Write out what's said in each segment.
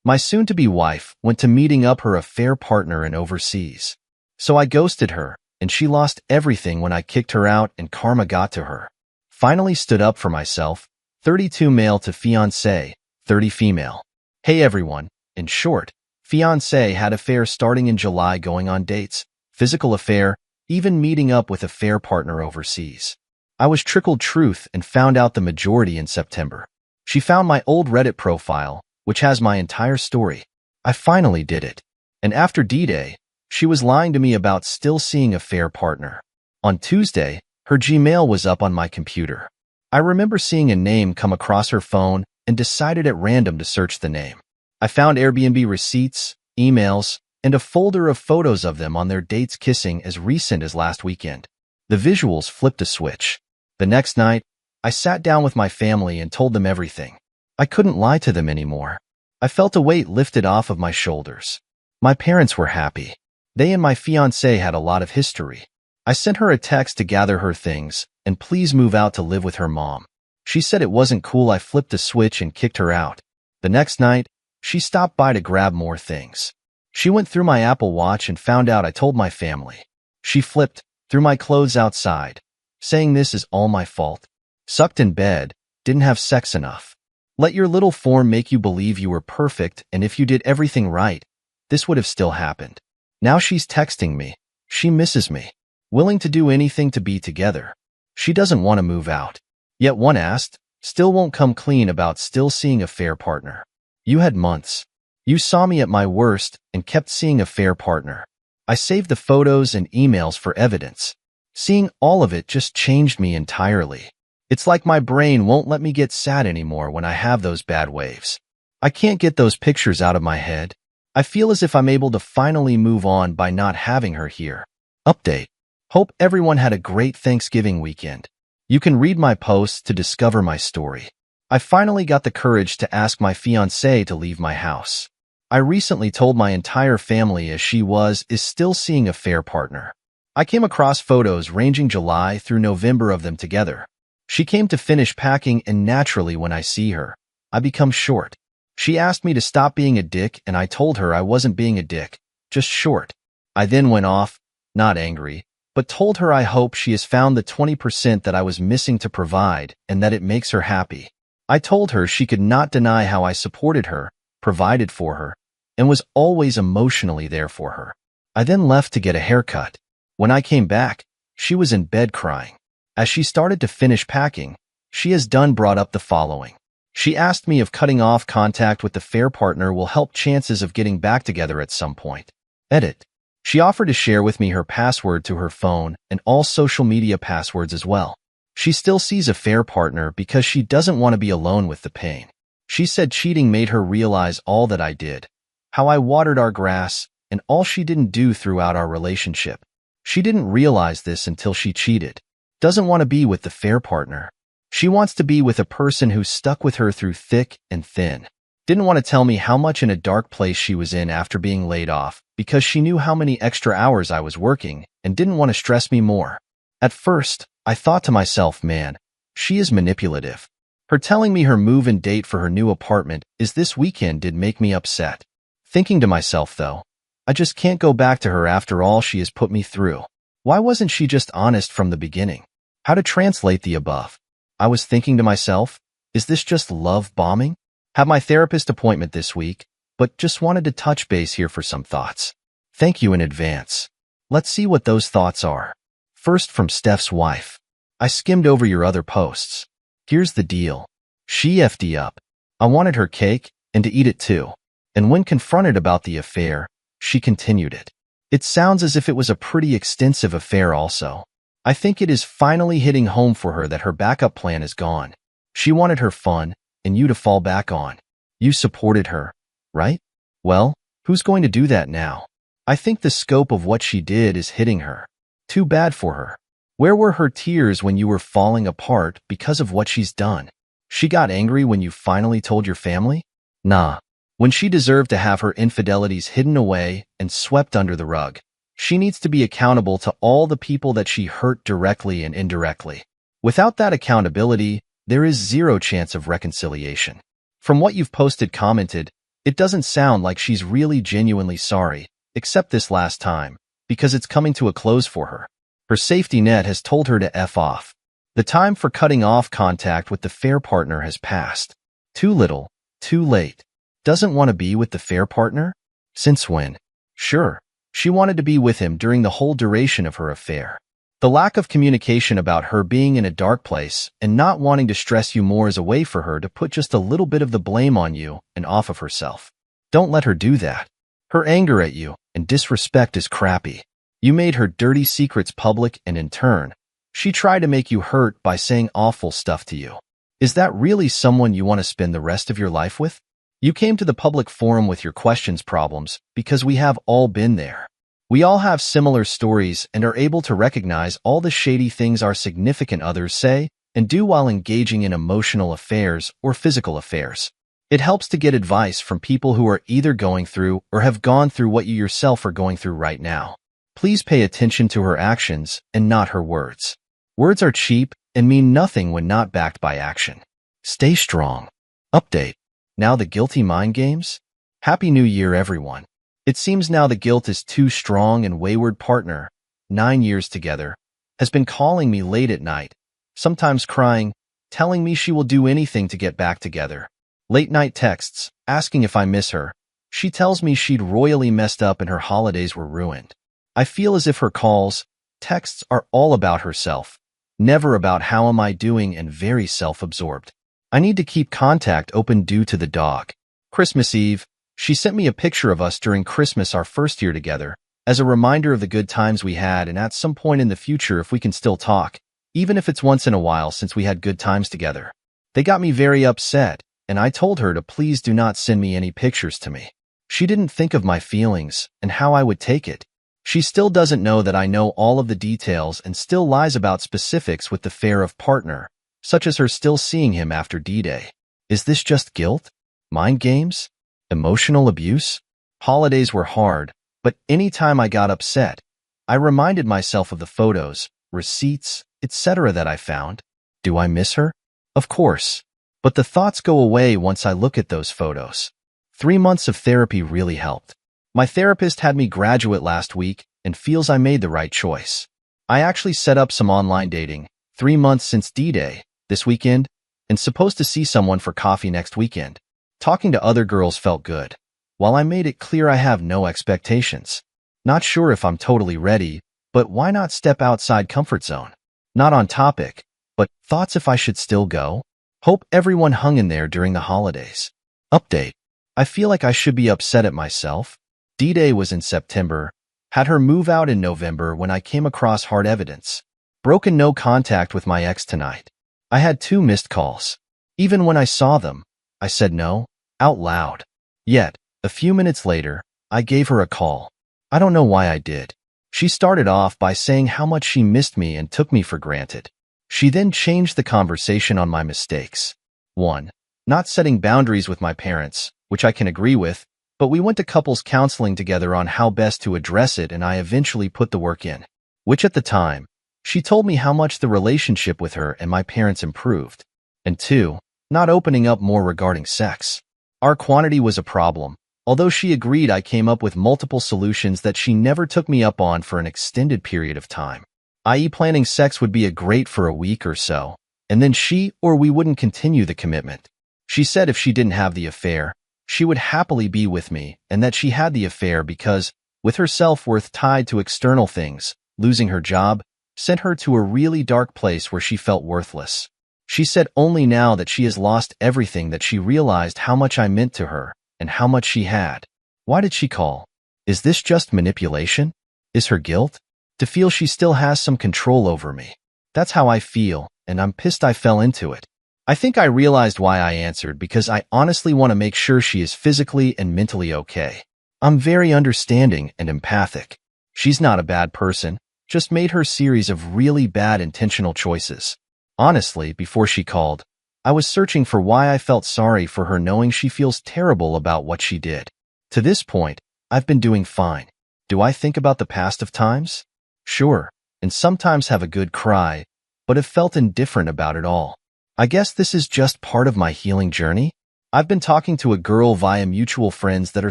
My soon-to-be wife went to meeting up her affair partner in overseas. So I ghosted her, and she lost everything when I kicked her out and karma got to her. Finally stood up for myself. 32 male to fiancé, 30 female. Hey everyone, in short, fiancé had affair starting in July, going on dates, physical affair, even meeting up with affair partner overseas. I was trickled truth and found out the majority in September. She found my old Reddit profile, which has my entire story. I finally did it. And after D-Day, she was lying to me about still seeing affair partner. On Tuesday, her Gmail was up on my computer. I remember seeing a name come across her phone and decided at random to search the name. I found Airbnb receipts, emails, and a folder of photos of them on their dates kissing as recent as last weekend. The visuals flipped a switch. The next night, I sat down with my family and told them everything. I couldn't lie to them anymore. I felt a weight lifted off of my shoulders. My parents were happy. They and my fiancée had a lot of history. I sent her a text to gather her things and please move out to live with her mom. She said it wasn't cool. I flipped a switch and kicked her out. The next night, she stopped by to grab more things. She went through my Apple Watch and found out I told my family. She flipped, threw my clothes outside, saying this is all my fault. Sucked in bed, didn't have sex enough. Let your little form make you believe you were perfect, and if you did everything right, this would have still happened. Now she's texting me. She misses me. Willing to do anything to be together. She doesn't want to move out. Yet one asked, still won't come clean about still seeing affair partner. You had months. You saw me at my worst and kept seeing affair partner. I saved the photos and emails for evidence. Seeing all of it just changed me entirely. It's like my brain won't let me get sad anymore when I have those bad waves. I can't get those pictures out of my head. I feel as if I'm able to finally move on by not having her here. Update. Hope everyone had a great Thanksgiving weekend. You can read my posts to discover my story. I finally got the courage to ask my fiancée to leave my house. I recently told my entire family as she is still seeing affair partner. I came across photos ranging July through November of them together. She came to finish packing and naturally when I see her, I become short. She asked me to stop being a dick and I told her I wasn't being a dick, just short. I then went off, not angry, but told her I hope she has found the 20% that I was missing to provide and that it makes her happy. I told her she could not deny how I supported her, provided for her, and was always emotionally there for her. I then left to get a haircut. When I came back, she was in bed crying. As she started to finish packing, she has brought up the following. She asked me if cutting off contact with the affair partner will help chances of getting back together at some point. Edit. She offered to share with me her password to her phone and all social media passwords as well. She still sees affair partner because she doesn't want to be alone with the pain. She said cheating made her realize all that I did, how I watered our grass, and all she didn't do throughout our relationship. She didn't realize this until she cheated. Doesn't want to be with the affair partner. She wants to be with a person who stuck with her through thick and thin. Didn't want to tell me how much in a dark place she was in after being laid off because she knew how many extra hours I was working and didn't want to stress me more. At first, I thought to myself, man, she is manipulative. Her telling me her move-in date for her new apartment is this weekend did make me upset. Thinking to myself, though, I just can't go back to her after all she has put me through. Why wasn't she just honest from the beginning? How to translate the above? I was thinking to myself, is this just love bombing? Have my therapist appointment this week, but just wanted to touch base here for some thoughts. Thank you in advance. Let's see what those thoughts are. First from Steph's wife. I skimmed over your other posts. Here's the deal. She FD up. I wanted her cake and to eat it too. And when confronted about the affair, she continued it. It sounds as if it was a pretty extensive affair also. I think it is finally hitting home for her that her backup plan is gone. She wanted her fun and you to fall back on. You supported her, right? Well, who's going to do that now? I think the scope of what she did is hitting her. Too bad for her. Where were her tears when you were falling apart because of what she's done? She got angry when you finally told your family? Nah. When she deserved to have her infidelities hidden away and swept under the rug. She needs to be accountable to all the people that she hurt directly and indirectly. Without that accountability, there is zero chance of reconciliation. From what you've posted commented, It doesn't sound like she's really genuinely sorry, except this last time, because it's coming to a close for her. Her safety net has told her to F off. The time for cutting off contact with the fair partner has passed. Too little, too late. Doesn't want to be with the fair partner? Since when? Sure, she wanted to be with him during the whole duration of her affair. The lack of communication about her being in a dark place and not wanting to stress you more is a way for her to put just a little bit of the blame on you and off of herself. Don't let her do that. Her anger at you and disrespect is crappy. You made her dirty secrets public, and in turn, she tried to make you hurt by saying awful stuff to you. Is that really someone you want to spend the rest of your life with? You came to the public forum with your questions problems because we have all been there. We all have similar stories and are able to recognize all the shady things our significant others say and do while engaging in emotional affairs or physical affairs. It helps to get advice from people who are either going through or have gone through what you yourself are going through right now. Please pay attention to her actions and not her words. Words are cheap and mean nothing when not backed by action. Stay strong. Update. Now the guilty mind games? Happy New Year, everyone. It seems now the guilt is too strong and wayward partner, 9 years together, has been calling me late at night, sometimes crying, telling me she will do anything to get back together. Late night texts, asking if I miss her. She tells me she'd royally messed up and her holidays were ruined. I feel as if her calls, texts are all about herself, never about how am I doing, and very self-absorbed. I need to keep contact open due to the dog. Christmas Eve, she sent me a picture of us during Christmas our first year together, as a reminder of the good times we had and at some point in the future if we can still talk, even if it's once in a while since we had good times together. They got me very upset, and I told her to please do not send me any pictures to me. She didn't think of my feelings and how I would take it. She still doesn't know that I know all of the details and still lies about specifics with the fear of partner, such as her still seeing him after D-Day. Is this just guilt? Mind games? Emotional abuse? Holidays were hard, but any time I got upset, I reminded myself of the photos, receipts, etc. that I found. Do I miss her? Of course. But the thoughts go away once I look at those photos. 3 months of therapy really helped. My therapist had me graduate last week and feels I made the right choice. I actually set up some online dating, 3 months since D-Day, this weekend, and supposed to see someone for coffee next weekend. Talking to other girls felt good, while I made it clear I have no expectations. Not sure if I'm totally ready, but why not step outside comfort zone? Not on topic, but thoughts if I should still go? Hope everyone hung in there during the holidays. Update. I feel like I should be upset at myself. D-Day was in September, had her move out in November when I came across hard evidence. Broken no contact with my ex tonight. I had 2 missed calls. Even when I saw them, I said no, out loud. Yet, a few minutes later, I gave her a call. I don't know why I did. She started off by saying how much she missed me and took me for granted. She then changed the conversation on my mistakes. 1. Not setting boundaries with my parents, which I can agree with, but we went to couples counseling together on how best to address it, and I eventually put the work in. Which at the time, she told me how much the relationship with her and my parents improved. And 2. Not opening up more regarding sex. Our quantity was a problem, although she agreed I came up with multiple solutions that she never took me up on for an extended period of time. I.e. planning sex would be a great for a week or so, and then she or we wouldn't continue the commitment. She said if she didn't have the affair, she would happily be with me, and that she had the affair because, with her self-worth tied to external things, losing her job sent her to a really dark place where she felt worthless. She said only now that she has lost everything that she realized how much I meant to her and how much she had. Why did she call? Is this just manipulation? Is her guilt? To feel she still has some control over me. That's how I feel, and I'm pissed I fell into it. I think I realized why I answered because I honestly want to make sure she is physically and mentally okay. I'm very understanding and empathic. She's not a bad person, just made her series of really bad intentional choices. Honestly, before she called, I was searching for why I felt sorry for her, knowing she feels terrible about what she did. To this point, I've been doing fine. Do I think about the past of times? Sure, and sometimes have a good cry, but have felt indifferent about it all. I guess this is just part of my healing journey. I've been talking to a girl via mutual friends that are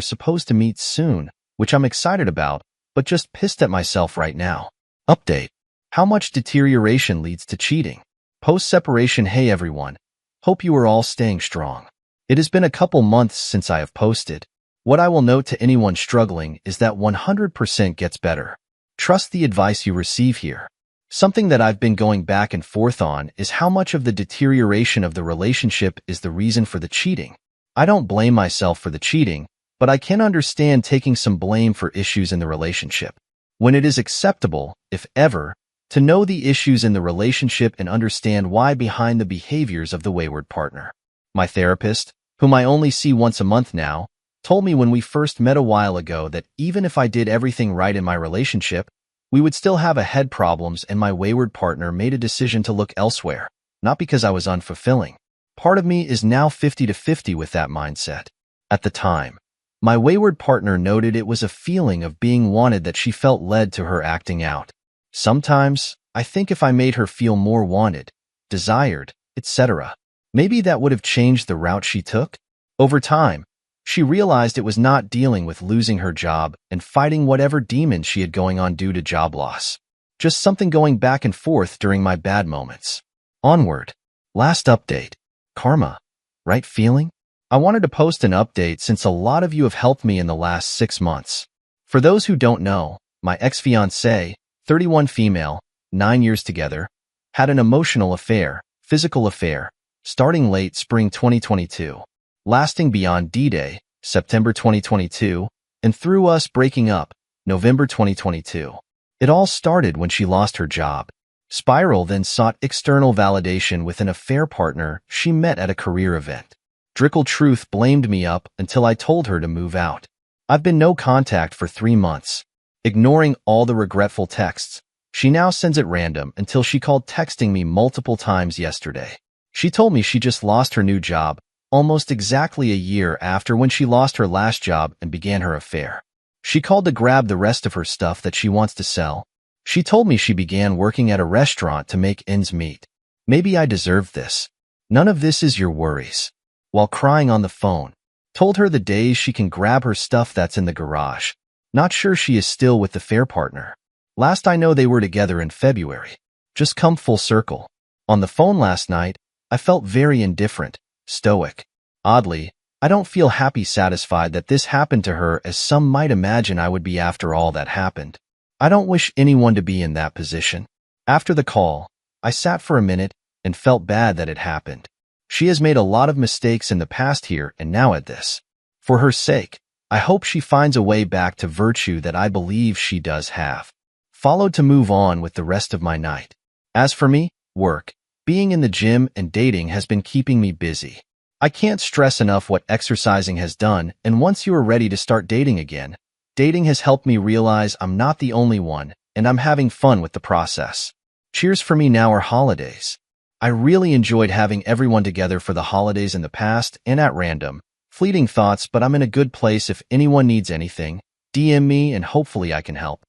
supposed to meet soon, which I'm excited about, but just pissed at myself right now. Update. How much deterioration leads to cheating? Post-separation. Hey everyone. Hope you are all staying strong. It has been a couple months since I have posted. What I will note to anyone struggling is that 100% gets better. Trust the advice you receive here. Something that I've been going back and forth on is how much of the deterioration of the relationship is the reason for the cheating. I don't blame myself for the cheating, but I can understand taking some blame for issues in the relationship. When it is acceptable, if ever, to know the issues in the relationship and understand why behind the behaviors of the wayward partner. My therapist, whom I only see once a month now, told me when we first met a while ago that even if I did everything right in my relationship, we would still have head problems, and my wayward partner made a decision to look elsewhere, not because I was unfulfilling. Part of me is now 50-50 with that mindset. At the time, my wayward partner noted it was a feeling of being wanted that she felt led to her acting out. Sometimes, I think if I made her feel more wanted, desired, etc., maybe that would have changed the route she took. Over time, she realized it was not dealing with losing her job and fighting whatever demons she had going on due to job loss. Just something going back and forth during my bad moments. Onward. Last update. Karma. Right feeling? I wanted to post an update since a lot of you have helped me in the last 6 months. For those who don't know, my ex-fiancée, 31 female, 9 years together, had an emotional affair, physical affair, starting late spring 2022. Lasting beyond D-Day, September 2022, and through us breaking up, November 2022. It all started when she lost her job. Spiral then sought external validation with an affair partner she met at a career event. Drickle Truth blamed me up until I told her to move out. I've been no contact for 3 months. Ignoring all the regretful texts, she now sends at random until she called texting me multiple times yesterday. She told me she just lost her new job, almost exactly a year after when she lost her last job and began her affair. She called to grab the rest of her stuff that she wants to sell. She told me she began working at a restaurant to make ends meet. Maybe I deserved this. None of this is your worries. While crying on the phone, told her the days she can grab her stuff that's in the garage. Not sure she is still with the affair partner. Last I know they were together in February. Just come full circle. On the phone last night, I felt very indifferent. Stoic. Oddly, I don't feel happy satisfied that this happened to her as some might imagine I would be after all that happened. I don't wish anyone to be in that position. After the call, I sat for a minute and felt bad that it happened. She has made a lot of mistakes in the past here and now at this. For her sake, I hope she finds a way back to virtue that I believe she does have. Followed to move on with the rest of my night. As for me, work. Being in the gym and dating has been keeping me busy. I can't stress enough what exercising has done, and once you are ready to start dating again, dating has helped me realize I'm not the only one, and I'm having fun with the process. Cheers for me now are holidays. I really enjoyed having everyone together for the holidays in the past and at random. Fleeting thoughts, but I'm in a good place. If anyone needs anything, DM me and hopefully I can help.